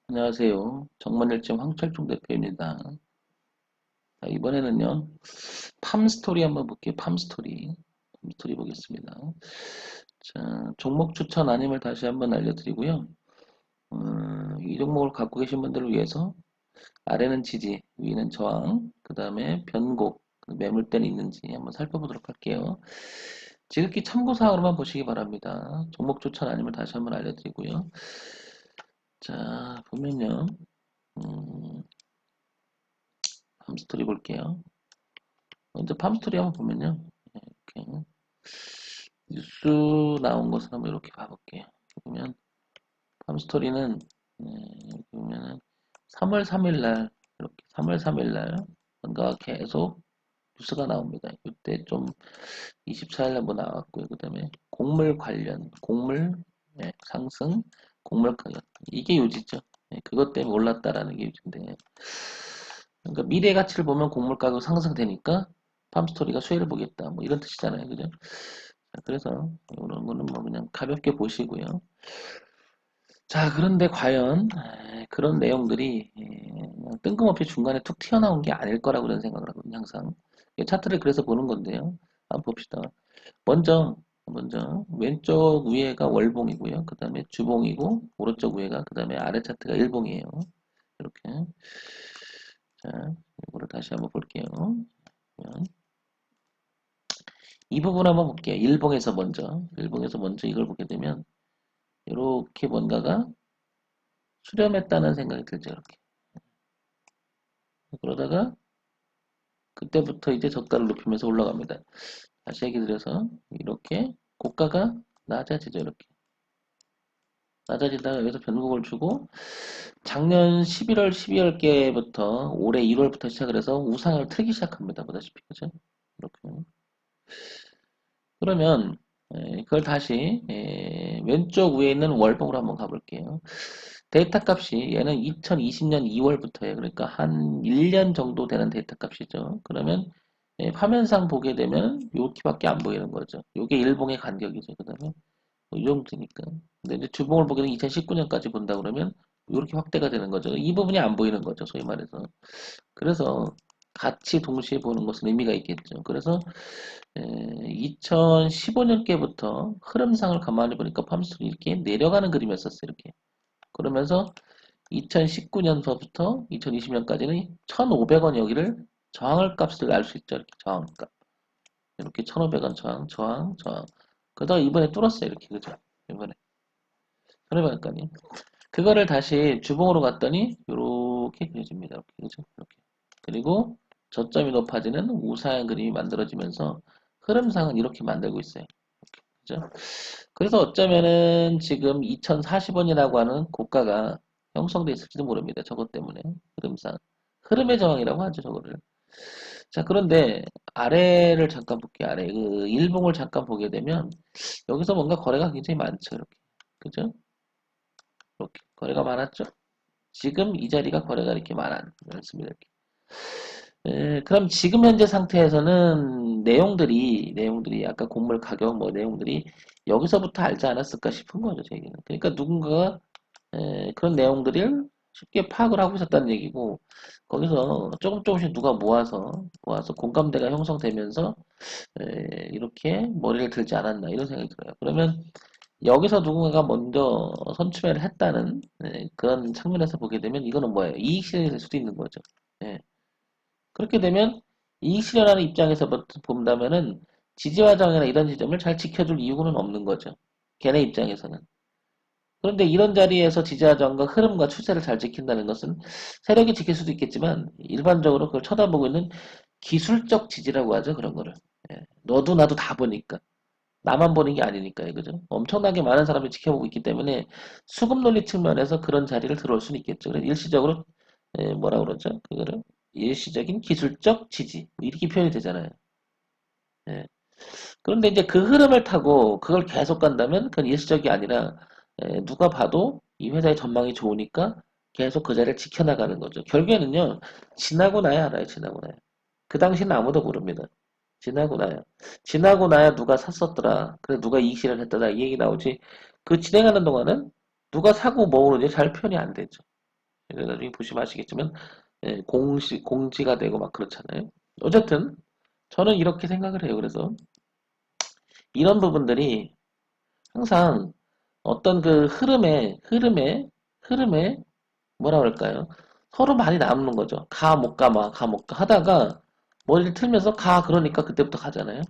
안녕하세요. 정만일점 황철중 대표입니다. 자, 이번에는요, 팜스토리 한번 볼게요. 팜스토리. 팜스토리 보겠습니다. 자, 종목 추천 아님을 다시 한번 알려드리고요. 이 종목을 갖고 계신 분들을 위해서 아래는 지지, 위는 저항, 그 다음에 변곡, 매물대는 있는지 한번 살펴보도록 할게요. 지극히 참고사항으로만 보시기 바랍니다. 종목 추천 아님을 다시 한번 알려드리고요. 자, 보면요. 음, 팜스토리 볼게요. 먼저 팜스토리 한번 보면요. 이렇게 뉴스 나온 것을 한번 이렇게 봐볼게요. 보면 팜스토리는 여기 보면은 3월 3일 날 이렇게 3월 3일 날 뭔가 계속 뉴스가 나옵니다. 이때 좀 24일 날 뭐 나왔고요. 그 다음에 곡물 관련 곡물 상승 곡물 가격 이게 요지죠. 그것 때문에 올랐다라는 게 요지인데 그러니까 미래 가치를 보면 곡물 가격 상승되니까 팜스토리가 수혜를 보겠다. 뭐 이런 뜻이잖아요. 그죠? 자, 그래서 이런 거는 뭐 그냥 가볍게 보시고요. 자, 그런데 과연 그런 내용들이 그냥 뜬금없이 중간에 툭 튀어나온 게 아닐 거라고 그런 생각을 하거든요. 항상. 이 차트를 그래서 보는 건데요. 한번 봅시다. 먼저 왼쪽 위에가 월봉이고요. 그 다음에 주봉이고 오른쪽 위에가 그 다음에 아래 차트가 일봉이에요. 이렇게. 자, 이거를 다시 한번 볼게요. 이 부분 한번 볼게요. 일봉에서 먼저 이걸 보게 되면 이렇게 뭔가가 수렴했다는 생각이 들죠. 이렇게. 그러다가 그때부터 이제 저가를 높이면서 올라갑니다. 다시 얘기 드려서 이렇게 고가가 낮아지죠. 이렇게. 낮아지다가 여기서 변곡을 주고 작년 11월, 12월께부터 올해 1월부터 시작을 해서 우상을 틀기 시작합니다. 보다시피 그죠? 이렇게. 그러면 그걸 다시 왼쪽 위에 있는 월봉으로 한번 가볼게요. 데이터 값이 얘는 2020년 2월부터예요. 그러니까 한 1년 정도 되는 데이터 값이죠. 그러면 화면상 보게 되면 요렇게밖에 안 보이는 거죠. 요게 일봉의 간격이죠. 그 다음에 이 정도니까. 근데 이제 주봉을 보게 되면 2019년까지 본다 그러면 이렇게 확대가 되는 거죠. 이 부분이 안 보이는 거죠. 소위 말해서. 그래서 같이 동시에 보는 것은 의미가 있겠죠. 그래서 2015년께부터 흐름상을 가만히 보니까 팜스토리 이렇게 내려가는 그림이었었어요. 이렇게. 그러면서 2019년서부터 2020년까지는 1,500원 여기를 저항을 값을 알 수 있죠. 이렇게 저항값. 이렇게 1,500원 저항, 저항, 저항. 그러다가 이번에 뚫었어요. 이렇게. 그죠? 이번에. 1,500원까지. 그거를 다시 주봉으로 갔더니 이렇게 그려집니다. 이렇게. 그죠? 이렇게. 그리고 저점이 높아지는 우상한 그림이 만들어지면서 흐름상은 이렇게 만들고 있어요. 그죠? 그래서 어쩌면은 지금 2040원이라고 하는 고가가 형성돼 있을지도 모릅니다. 저것 때문에 흐름상 흐름의 저항이라고 하죠. 저거를. 자, 그런데 아래를 잠깐 볼게요. 아래 그 일봉을 잠깐 보게 되면 여기서 뭔가 거래가 굉장히 많죠. 이렇게. 그죠? 이렇게 거래가 많았죠. 지금 이 자리가 거래가 이렇게 많습니다. 이렇게. 그럼 지금 현재 상태에서는 내용들이 아까 곡물 가격 뭐 내용들이 여기서부터 알지 않았을까 싶은 거죠, 제 얘기는. 그러니까 누군가가 그런 내용들을 쉽게 파악을 하고 있었다는 얘기고 거기서 조금 조금씩 누가 모아서 공감대가 형성되면서 이렇게 머리를 들지 않았나 이런 생각이 들어요. 그러면 여기서 누군가가 먼저 선취매를 했다는 그런 측면에서 보게 되면 이거는 뭐예요? 이익 실현이 될 수도 있는 거죠. 예. 그렇게 되면 이익 실현하는 입장에서 본다면은 지지와 저항이나 이런 지점을 잘 지켜줄 이유는 없는 거죠. 걔네 입장에서는. 그런데 이런 자리에서 지지와 저항과 흐름과 추세를 잘 지킨다는 것은 세력이 지킬 수도 있겠지만 일반적으로 그걸 쳐다보고 있는 기술적 지지라고 하죠. 그런 거를. 예. 너도 나도 다 보니까. 나만 보는 게 아니니까요. 그죠? 엄청나게 많은 사람이 지켜보고 있기 때문에 수급 논리 측면에서 그런 자리를 들어올 수는 있겠죠. 그래서 일시적으로 뭐라 그러죠? 그거를 일시적인 기술적 지지 이렇게 표현이 되잖아요. 예. 그런데 이제 그 흐름을 타고 그걸 계속 간다면 그건 일시적이 아니라 누가 봐도 이 회사의 전망이 좋으니까 계속 그 자리를 지켜나가는 거죠. 결국에는요, 지나고 나야 알아요, 지나고 나야. 그 당시는 아무도 모릅니다. 지나고 나야. 지나고 나야 누가 샀었더라. 그래, 누가 이익 실현했더라. 이 얘기 나오지. 그 진행하는 동안은 누가 사고 모으는지 잘 표현이 안 되죠. 나중에 보시면 아시겠지만 공지가 되고 막 그렇잖아요. 어쨌든 저는 이렇게 생각을 해요. 그래서 이런 부분들이 항상 어떤 그 흐름에 뭐라 그럴까요? 서로 말이 나누는 거죠. 가, 못 가, 가, 못 가 하다가 머리를 틀면서 가, 그러니까 그때부터 가잖아요.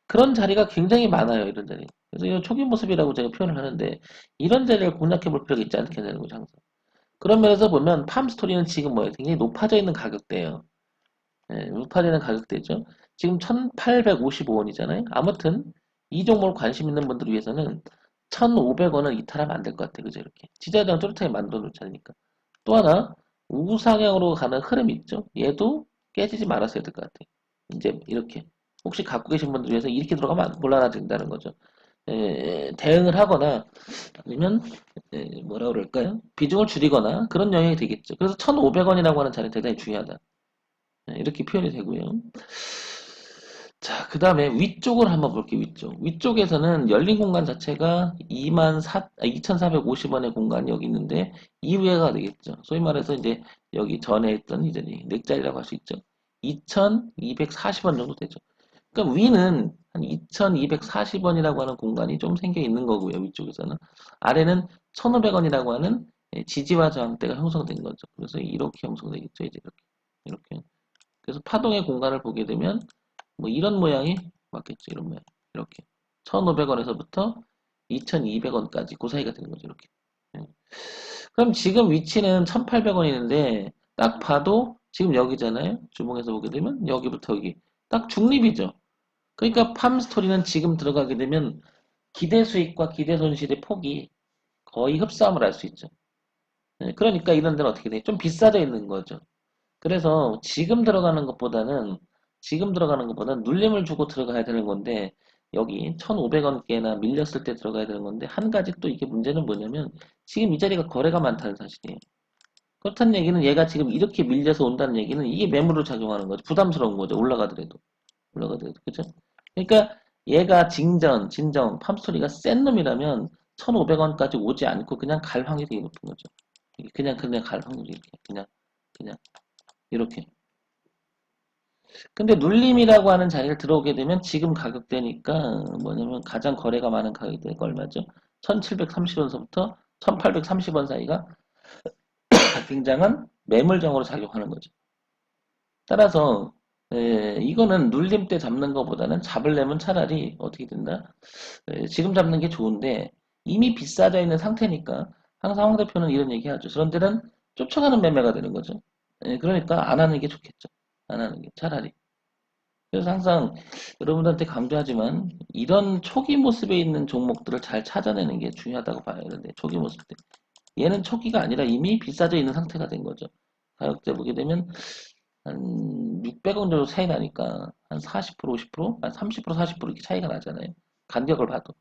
그런 자리가 굉장히 많아요, 이런 자리. 그래서 이런 초기 모습이라고 제가 표현을 하는데, 이런 자리를 공략해 볼 필요가 있지 않겠냐는 거죠, 항상. 그런 면에서 보면, 팜스토리는 지금 뭐예요? 굉장히 높아져 있는 가격대예요. 예, 높아져 있는 가격대죠. 지금 1855원이잖아요. 아무튼, 이 종목을 관심 있는 분들을 위해서는 1500원을 이탈하면 안 될 것 같아요. 그죠? 이렇게. 지지하장 뚜렷하게 만들어 놓지 않으니까. 또 하나, 우상향으로 가는 흐름이 있죠. 얘도 깨지지 말았어야 될 것 같아요. 이제 이렇게. 혹시 갖고 계신 분들 위해서 이렇게 들어가면 곤란해진다는 거죠. 대응을 하거나 아니면 뭐라 그럴까요? 비중을 줄이거나 그런 영향이 되겠죠. 그래서 1,500원이라고 하는 자리는 대단히 중요하다. 이렇게 표현이 되고요. 자, 그 다음에 위쪽을 한번 볼게요. 위쪽에서는 열린 공간 자체가 2,450원의 공간이 여기 있는데 이외가 되겠죠. 소위 말해서 이제 여기 전에 했던 이제 넥자리라고 할 수 있죠. 2,240원 정도 되죠. 그러니까 위는 한 2,240원이라고 하는 공간이 좀 생겨 있는 거고요. 위쪽에서는. 아래는 1,500원이라고 하는 지지와 저항대가 형성된 거죠. 그래서 이렇게 형성되겠죠. 이제 이렇게. 이렇게. 그래서 파동의 공간을 보게 되면 뭐 이런 모양이 맞겠죠. 이런 모양. 이렇게. 1,500원에서부터 2,200원까지 그 사이가 되는 거죠. 이렇게. 예. 그럼 지금 위치는 1,800원이는데 딱 봐도 지금 여기잖아요. 주봉에서 보게 되면 여기부터 여기. 딱 중립이죠. 그러니까 팜스토리는 지금 들어가게 되면 기대 수익과 기대 손실의 폭이 거의 흡사함을 알 수 있죠. 예, 그러니까 이런 데는 어떻게 돼? 좀 비싸져 있는 거죠. 그래서 지금 들어가는 것보다는 눌림을 주고 들어가야 되는 건데 여기 1,500원께나 밀렸을 때 들어가야 되는 건데 한 가지 또 이게 문제는 뭐냐면 지금 이 자리가 거래가 많다는 사실이에요. 그렇다는 얘기는 얘가 지금 이렇게 밀려서 온다는 얘기는 이게 매물로 작용하는 거죠. 부담스러운 거죠. 올라가더라도 그죠? 그러니까 얘가 진정 팜스토리가 센 놈이라면 1,500원까지 오지 않고 그냥 갈 확률이 되게 높은 거죠. 그냥 갈 확률이 이렇게 그냥 이렇게. 근데 눌림이라고 하는 자리를 들어오게 되면 지금 가격대니까 뭐냐면 가장 거래가 많은 가격대가 얼마죠? 1730원서부터 1830원 사이가 굉장한 매물정으로 작용하는 거죠. 따라서 이거는 눌림 때 잡는 것보다는 잡으려면 차라리 어떻게 된다? 지금 잡는 게 좋은데 이미 비싸져 있는 상태니까 항상 황 대표는 이런 얘기 하죠. 그런 데는 쫓아가는 매매가 되는 거죠. 그러니까 안 하는 게 좋겠죠. 안 하는 게 차라리. 그래서 항상 여러분들한테 강조하지만 이런 초기 모습에 있는 종목들을 잘 찾아내는 게 중요하다고 봐요. 그런데 초기 모습 때. 얘는 초기가 아니라 이미 비싸져 있는 상태가 된 거죠. 가격대 보게 되면 한 600원 정도 차이 나니까 한 40%, 50%, 한 30%, 40% 이렇게 차이가 나잖아요. 간격을 봐도.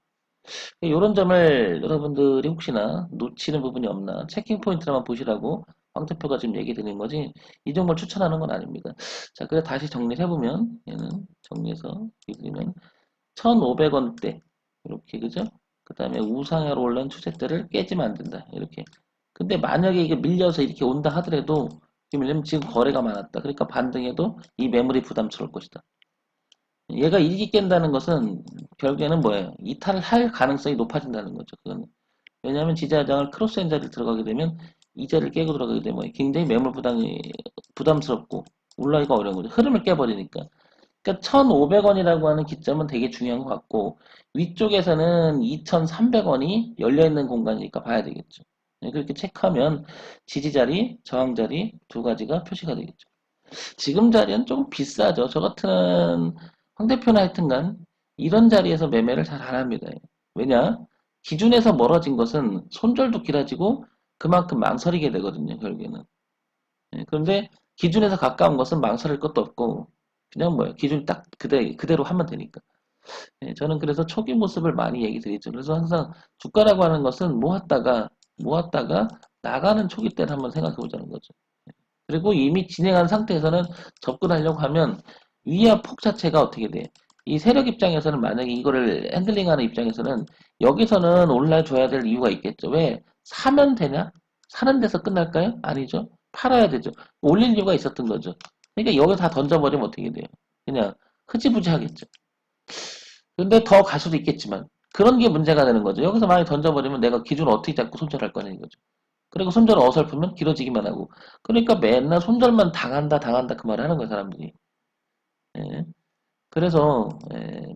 이런 점을 여러분들이 혹시나 놓치는 부분이 없나 체킹 포인트만 보시라고 황 대표가 지금 얘기 드리는 거지 이 종목을 추천하는 건 아닙니다. 자, 그래서 다시 정리를 해보면 얘는 정리해서 얘기드리면 1,500원대 이렇게 그죠? 그 다음에 우상향으로 올라온 추세대를 깨지면 안 된다 이렇게. 근데 만약에 이게 밀려서 이렇게 온다 하더라도 왜냐면 지금 거래가 많았다. 그러니까 반등해도 이 매물이 부담스러울 것이다. 얘가 일기 깬다는 것은 결국에는 뭐예요? 이탈을 할 가능성이 높아진다는 거죠. 그건. 왜냐하면 지지하장을 크로스한 자리를 들어가게 되면 이 자리를 깨고 들어가게 되면 굉장히 매물 부담이 부담스럽고 올라가기가 어려운 거죠. 흐름을 깨버리니까. 그러니까 1,500원이라고 하는 기점은 되게 중요한 것 같고 위쪽에서는 2,300원이 열려있는 공간이니까 봐야 되겠죠. 그렇게 체크하면 지지 자리, 저항 자리 두 가지가 표시가 되겠죠. 지금 자리는 좀 비싸죠. 저 같은 황 대표나 하여튼간 이런 자리에서 매매를 잘 안 합니다. 왜냐? 기준에서 멀어진 것은 손절도 길어지고 그만큼 망설이게 되거든요. 결국에는. 그런데 기준에서 가까운 것은 망설일 것도 없고 그냥 뭐예요. 기준 딱 그대로 하면 되니까. 저는 그래서 초기 모습을 많이 얘기 드리죠. 그래서 항상 주가라고 하는 것은 모았다가 나가는 초기 때를 한번 생각해 보자는 거죠. 그리고 이미 진행한 상태에서는 접근하려고 하면 위와 폭 자체가 어떻게 돼? 이 세력 입장에서는 만약에 이거를 핸들링하는 입장에서는 여기서는 올라줘야 될 이유가 있겠죠. 왜? 사면 되냐? 사는 데서 끝날까요? 아니죠. 팔아야 되죠. 올릴 이유가 있었던 거죠. 그러니까 여기 다 던져버리면 어떻게 돼요? 그냥 흐지부지 하겠죠. 근데 더 갈 수도 있겠지만 그런 게 문제가 되는 거죠. 여기서 만약에 던져버리면 내가 기준을 어떻게 잡고 손절할 거냐 이거죠. 그리고 손절을 어설프면 길어지기만 하고 그러니까 맨날 손절만 당한다 당한다 그 말을 하는 거예요 사람들이. 예. 그래서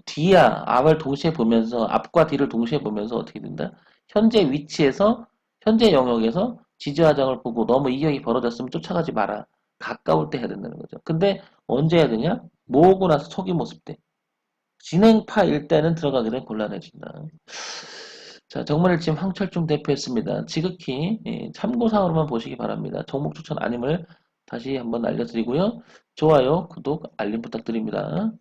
뒤와 앞을 동시에 보면서 앞과 뒤를 동시에 보면서 어떻게 된다? 현재 위치에서 현재 영역에서 지지하장을 보고 너무 이격이 벌어졌으면 쫓아가지 마라. 가까울 때 해야 된다는 거죠. 근데 언제 해야 되냐? 모으고 나서 초기 모습 때. 진행파일 때는 들어가게 되면 곤란해진다. 자, 정말일침 황철중 대표였습니다. 지극히 참고사항으로만 보시기 바랍니다. 종목 추천 아님을 다시 한번 알려드리고요. 좋아요, 구독, 알림 부탁드립니다.